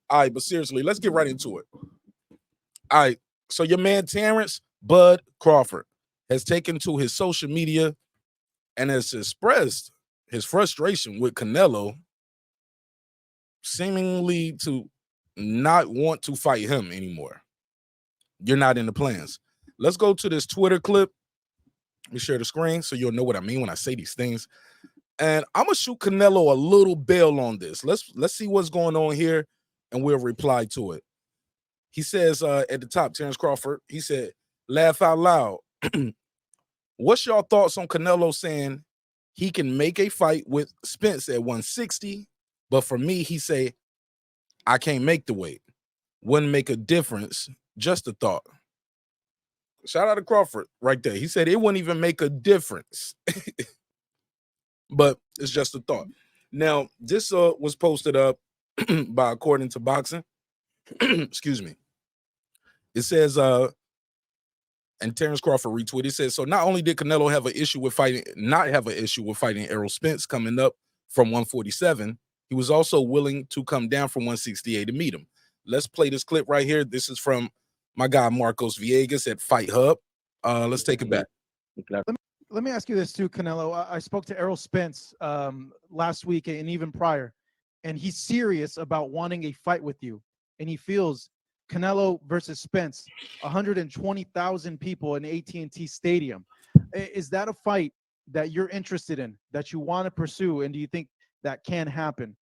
All right, but seriously, let's get right into it. All right, so your man Terence Bud Crawford has taken to his social media and has expressed his frustration with Canelo, seemingly to not want to fight him anymore. You're not in the plans. Let's go to this Twitter clip. Let me share the screen so you'll know what I mean when I say these things. And I'm gonna shoot Canelo a little bell on this. Let's see what's going on here, and we'll reply to it. He says at the top, Terence Crawford, he said, laugh out loud. What's your thoughts on Canelo saying he can make a fight with Spence at 160, but for me, he say, I can't make the weight. Wouldn't make a difference. Just a thought. Shout out to Crawford right there. He said it wouldn't even make a difference. But it's just a thought. Now, this was posted up by According to Boxing. Excuse me. It says, and Terence Crawford retweeted, it says, so not only did Canelo have an issue with fighting, not have an issue with fighting Errol Spence coming up from 147, he was also willing to come down from 168 to meet him. Let's play this clip right here. This is from my guy Marcos Villegas at Fight Hub. Let's take it back. Let me ask you this too, Canelo. I spoke to Errol Spence last week and even prior, and he's serious about wanting a fight with you. And he feels Canelo versus Spence, 120,000 people in AT&T Stadium. Is that a fight that you're interested in, that you want to pursue, and do you think that can happen?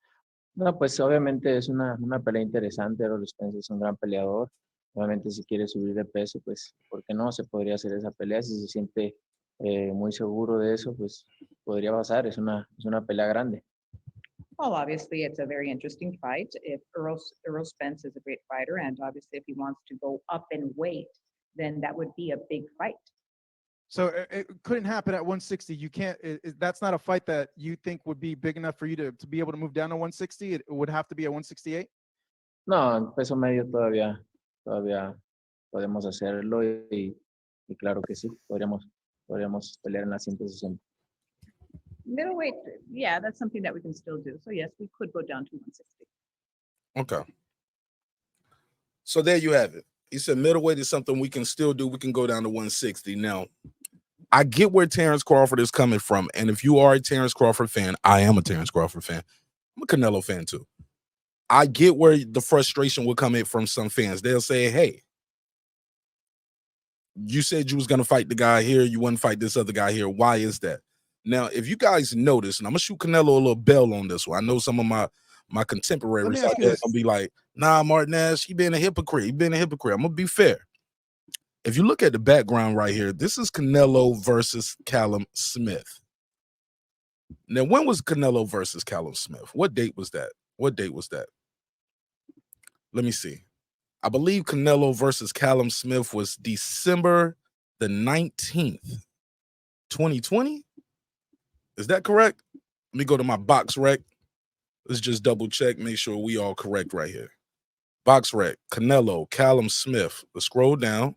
No, pues obviamente es una pelea interesante. Errol Spence es un gran peleador. Obviamente si quiere subir de peso, pues, ¿por qué no? Se podría hacer esa pelea. Si se siente muy seguro de eso, pues podría pasar. Es una pelea grande. Well, obviously, it's a very interesting fight. If Errol Spence is a great fighter, and obviously if he wants to go up in weight, then that would be a big fight. So it couldn't happen at 160. You can't. That's not a fight that you think would be big enough for you to be able to move down to 160. It would have to be at 168. No, en peso medio todavía podemos hacerlo y claro que sí, podríamos pelear en la 160. Middleweight, yeah, that's something that we can still do. So yes, we could go down to 160. Okay. So there you have it. He said middleweight is something we can still do. We can go down to 160. Now, I get where Terence Crawford is coming from. And if you are a Terence Crawford fan, I am a Terence Crawford fan. I'm a Canelo fan too. I get where the frustration will come in from some fans. They'll say, hey, you said you was going to fight the guy here. You wouldn't fight this other guy here. Why is that? Now, if you guys notice, and I'm going to shoot Canelo a little bell on this one. I know some of my contemporaries out there gonna be like, nah, marqnash, he been a hypocrite. He been a hypocrite. I'm gonna be fair. If you look at the background right here, this is Canelo versus Callum Smith. Now, when was Canelo versus Callum Smith? What date was that? Let me see. I believe Canelo versus Callum Smith was December the 19th, 2020. Is that correct? Let me go to my box rec. Let's just double check, make sure we all correct right here. Box rec, Canelo, Callum Smith. Let's scroll down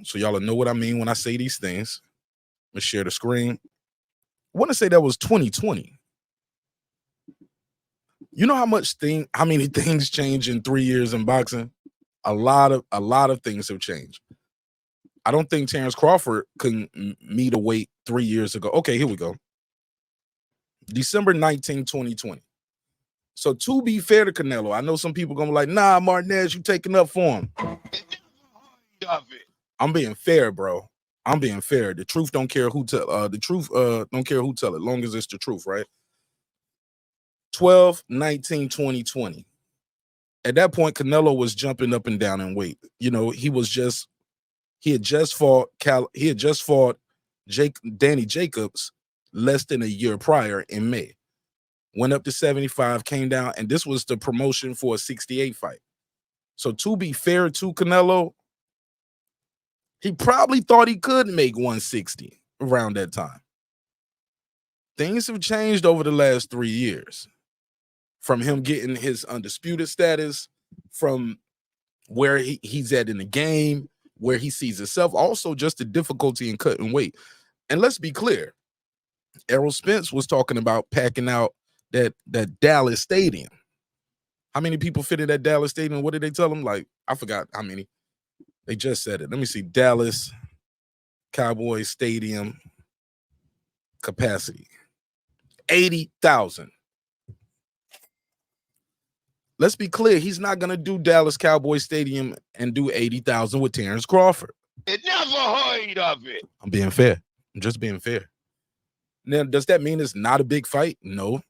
so y'all know what I mean when I say these things. Let's share the screen. I want to say that was 2020. You know how many things change in 3 years in boxing? A lot of things have changed. I don't think Terence Crawford couldn't meet a weight 3 years ago. Okay, here we go. December 19, 2020. So to be fair to Canelo, I know some people gonna be like, nah, marqnash, you taking up for him. I'm being fair, bro. I'm being fair. The truth don't care who tell don't care who tell it, long as it's the truth, right? 12/19/2020. At that point, Canelo was jumping up and down in weight. You know, he had just fought Danny Jacobs less than a year prior in May. Went up to 75, came down, and this was the promotion for a 68 fight. So to be fair to Canelo, he probably thought he could make 160 around that time. Things have changed over the last 3 years. From him getting his undisputed status, from where he's at in the game, where he sees himself, also just the difficulty in cutting weight. And let's be clear, Errol Spence was talking about packing out that Dallas stadium. How many people fit in that Dallas stadium? What did they tell him? Like, I forgot how many. They just said it. Let me see. Dallas Cowboys Stadium capacity. 80,000. Let's be clear. He's not going to do Dallas Cowboys Stadium and do 80,000 with Terence Crawford. It never heard of it. I'm being fair. I'm just being fair. Now, does that mean it's not a big fight? No.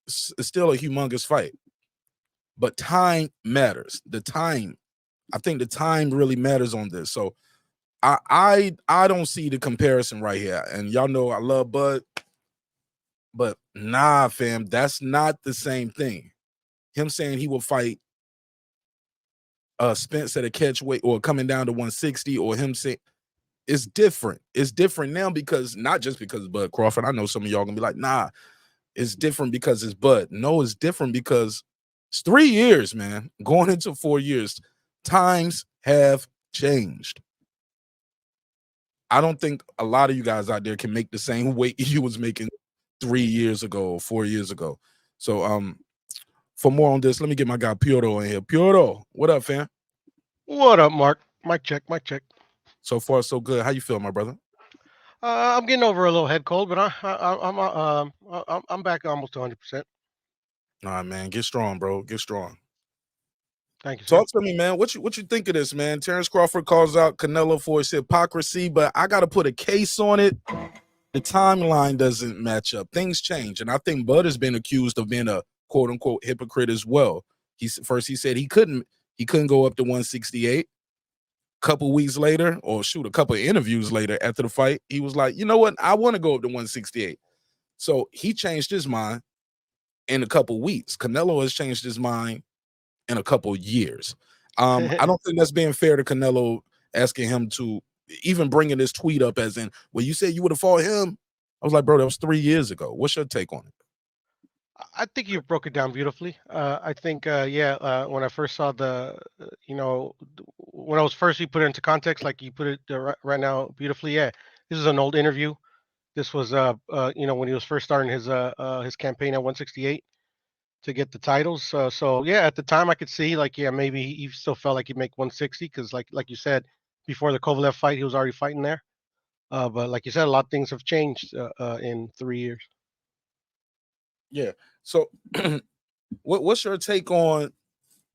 It's still a humongous fight. But time matters. The time. I think the time really matters on this. So I don't see the comparison right here. And y'all know I love Bud. But nah, fam, that's not the same thing. Him saying he will fight Spence at a catch weight or coming down to 160, or him saying it's different. It's different now because not just because of Bud Crawford. I know some of y'all gonna be like, nah, it's different because it's Bud. No, it's different because it's 3 years, man. Going into 4 years, times have changed. I don't think a lot of you guys out there can make the same weight you was making 3 years ago or 4 years ago. So for more on this, let me get my guy Piotr in here. Piotr, what up, fam? What up, Mark? Mic check, mic check. So far, so good. How you feel, my brother? I'm getting over a little head cold, but I'm back almost 100%. All right, man. Get strong, bro. Get strong. Thank you, sir. Talk to me, man. What you think of this, man? Terence Crawford calls out Canelo for his hypocrisy, but I got to put a case on it. The timeline doesn't match up. Things change, and I think Bud has been accused of being a quote unquote hypocrite as well. He said he couldn't go up to 168. Couple weeks later, or shoot, a couple of interviews later after the fight, he was like, you know what? I want to go up to 168. So he changed his mind in a couple weeks. Canelo has changed his mind in a couple years. I don't think that's being fair to Canelo, asking him to even bringing this tweet up as in, well, you said you would have fought him. I was like, bro, that was 3 years ago. What's your take on it? I think you broke it down beautifully. I think, when I first saw when I was first, you put it into context, like you put it right now beautifully. Yeah, this is an old interview. This was, when he was first starting his campaign at 168 to get the titles. So yeah, at the time I could see like, yeah, maybe he still felt like he'd make 160 because like you said, before the Kovalev fight, he was already fighting there. But like you said, a lot of things have changed in 3 years. Yeah. So what's your take on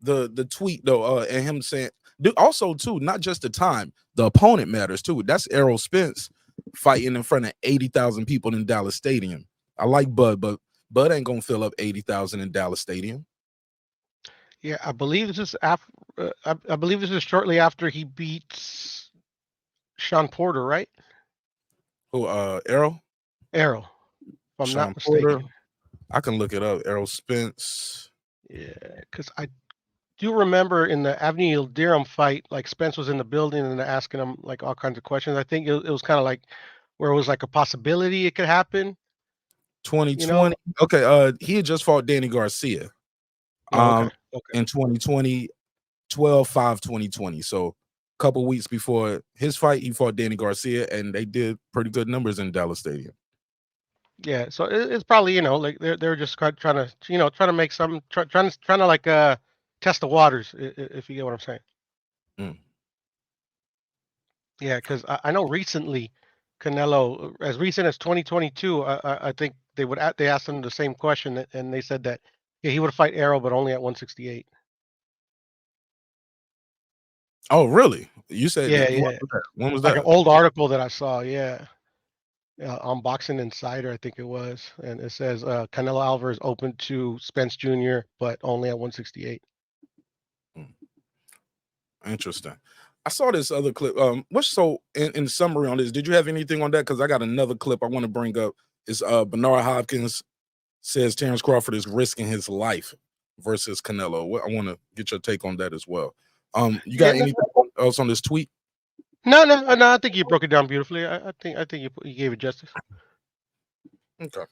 the tweet though, and him saying also too, not just the time, the opponent matters too. That's Errol Spence fighting in front of 80,000 people in Dallas Stadium. I like Bud, but Bud ain't gonna fill up 80,000 in Dallas Stadium. Yeah, I believe this is after. I believe this is shortly after he beats Sean Porter, right? Who Errol? Errol, if I'm Sean not mistaken. Porter. I can look it up. Errol Spence. Yeah, because I do remember in the Avenue Durham fight, like Spence was in the building and they're asking him like all kinds of questions. I think it was kind of like where it was like a possibility it could happen. 2020. Okay, he had just fought Danny Garcia. Okay. In 2020, 12/5/2020. So a couple weeks before his fight, he fought Danny Garcia, and they did pretty good numbers in Dallas Stadium. Yeah, so it's probably like they're just trying to make some trying to like test the waters, if you get what I'm saying. Mm. Yeah, because I know recently Canelo, as recent as 2022, I think they asked him the same question and they said that yeah, he would fight Errol but only at 168. Oh, really? You said Yeah, when yeah. was that? When was Like that? an old article that I saw, yeah. On Boxing Insider, I think it was, and it says Canelo Alvarez open to Spence Jr., but only at 168. Interesting. I saw this other clip. In summary on this, did you have anything on that? Because I got another clip I want to bring up. Is Bernard Hopkins says Terence Crawford is risking his life versus Canelo. I want to get your take on that as well. You got anything else on this tweet? No. I think you broke it down beautifully. I think you gave it justice. Okay.